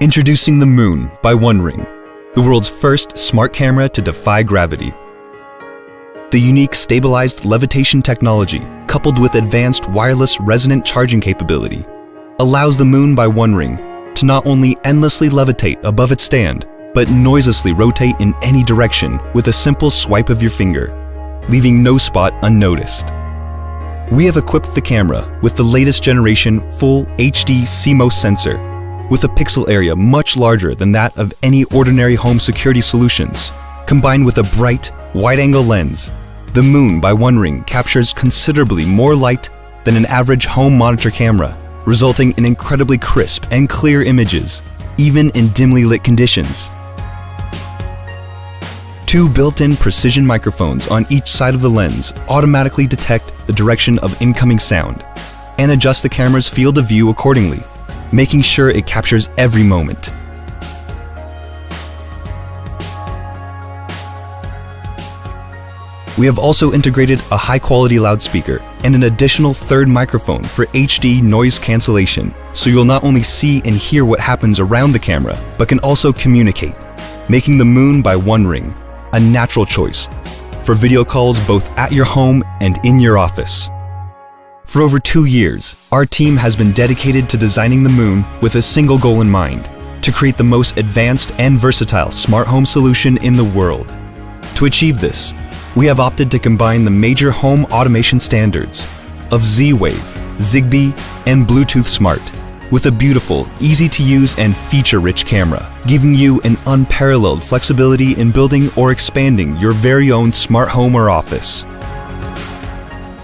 Introducing the Moon by OneRing, the world's first smart camera to defy gravity. The unique stabilized levitation technology, coupled with advanced wireless resonant charging capability, allows the Moon by OneRing to not only endlessly levitate above its stand, but noiselessly rotate in any direction with a simple swipe of your finger, leaving no spot unnoticed. We have equipped the camera with the latest generation full HD CMOS sensor, with a pixel area much larger than that of any ordinary home security solutions. Combined with a bright, wide-angle lens, the Moon by OneRing captures considerably more light than an average home monitor camera, resulting in incredibly crisp and clear images, even in dimly lit conditions. Two built-in precision microphones on each side of the lens automatically detect the direction of incoming sound and adjust the camera's field of view accordingly, making sure it captures every moment. We have also integrated a high-quality loudspeaker and an additional third microphone for HD noise cancellation, so you'll not only see and hear what happens around the camera, but can also communicate, making the Moon by OneRing a natural choice for video calls both at your home and in your office. For over 2 years, our team has been dedicated to designing the Moon with a single goal in mind: to create the most advanced and versatile smart home solution in the world. To achieve this, we have opted to combine the major home automation standards of Z-Wave, ZigBee, and Bluetooth Smart with a beautiful, easy-to-use and feature-rich camera, giving you an unparalleled flexibility in building or expanding your very own smart home or office.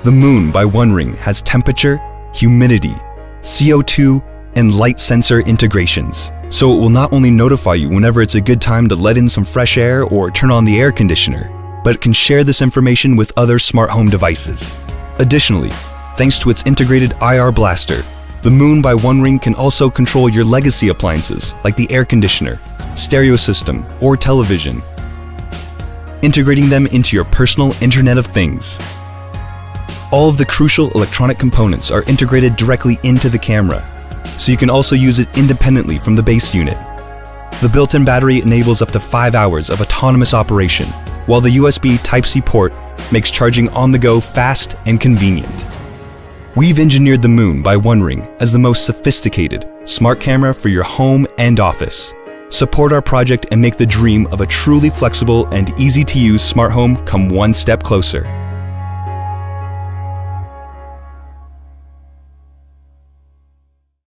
The Moon by OneRing has temperature, humidity, CO2, and light sensor integrations, so it will not only notify you whenever it's a good time to let in some fresh air or turn on the air conditioner, but it can share this information with other smart home devices. Additionally, thanks to its integrated IR blaster, the Moon by OneRing can also control your legacy appliances like the air conditioner, stereo system, or television, integrating them into your personal Internet of Things. All of the crucial electronic components are integrated directly into the camera, so you can also use it independently from the base unit. The built-in battery enables up to 5 hours of autonomous operation, while the USB Type-C port makes charging on the go fast and convenient. We've engineered the Moon by OneRing as the most sophisticated smart camera for your home and office. Support our project and make the dream of a truly flexible and easy-to-use smart home come one step closer.